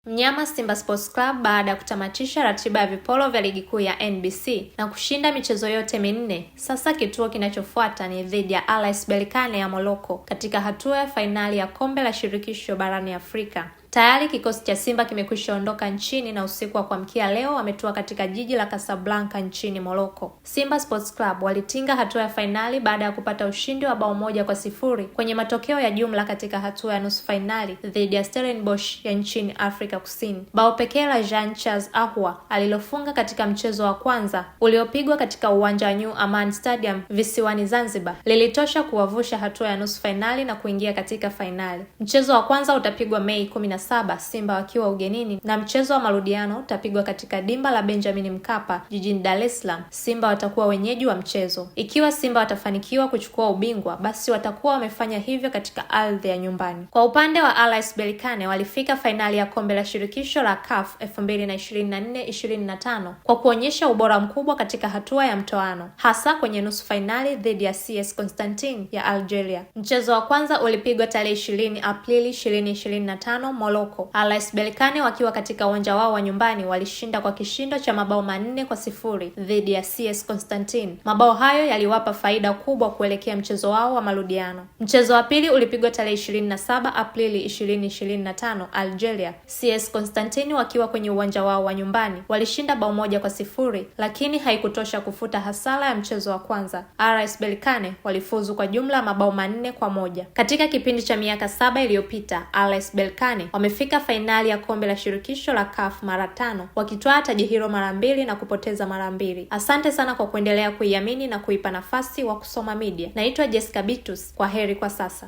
Mnyama Simba Sports Club baada ya kutamatisha ratiba ya viporo vya ligi kuu ya NBC na kushinda michezo yote minne. Sasa kituo kinachofuata ni dhidi ya RS Berkane ya Morocco katika hatua ya fainali ya kombe la shirikisho barani Afrika. Tayari kikosi cha Simba kimekwisha ondoka nchini na usiku wa kuamkia leo wametua katika jiji la Casablanca nchini Morocco. Simba Sports Club walitinga hatua ya fainali baada ya kupata ushindi wa bao 1-0 kwenye matokeo ya jumla katika hatua ya nusu fainali dhidi ya Stellenbosch ya nchini Afrika Kusini. Bao pekee la Jean Charles Ahoua alilofunga katika mchezo wa kwanza uliopigwa katika uwanja wa New Aman Stadium visiwani Zanzibar lilitosha kuwavusha hatua ya nusu fainali na kuingia katika fainali. Mchezo wa kwanza utapigwa Mei 17 Simba wakiwa ugenini na mchezo wa marudiano utapigwa katika dimba la Benjamin Mkapa jijini Dar es Salaam. Simba watakuwa wenyeji wa mchezo. Ikiwa Simba watafanikiwa kuchukua ubingwa, basi watakuwa wamefanya hivyo katika ardhi ya nyumbani. Kwa upande wa RS Berkane walifika fainali ya kombe la shirikisho la CAF 2024-2025 kwa kuonyesha ubora mkubwa katika hatua ya mtoano, hasa kwenye nusu fainali dhidi ya CS Constantine ya Algeria. Mchezo wa kwanza ulipigwa tarehe 20 Aprili 2025 Morocco. RS Berkane wakiwa katika uwanja wao wa nyumbani walishinda kwa kishindo cha mabao 4-0 dhidi ya CS Constantine. Mabao hayo yaliwapa faida kubwa kuelekea mchezo wao wa marudiano. Mchezo wa pili ulipigwa tarehe 27 Aprili 2025 Algeria. CS Constantine wakiwa kwenye uwanja wao wa nyumbani walishinda bao 1-0, lakini haikutosha kufuta hasara ya mchezo wa kwanza. RS Berkane walifuzu kwa jumla mabao 4-1. Katika kipindi cha miaka 7 iliyopita, RS Berkane wamefika fainali ya kombe la shirikisho la CAF mara 5, wakitwaa taji hilo mara 2 na kupoteza mara 2. Asante sana kwa kuendelea kuiamini na kuipa nafasi wa kusoma media. Naitwa Jessica Bitus. Kwa heri kwa sasa.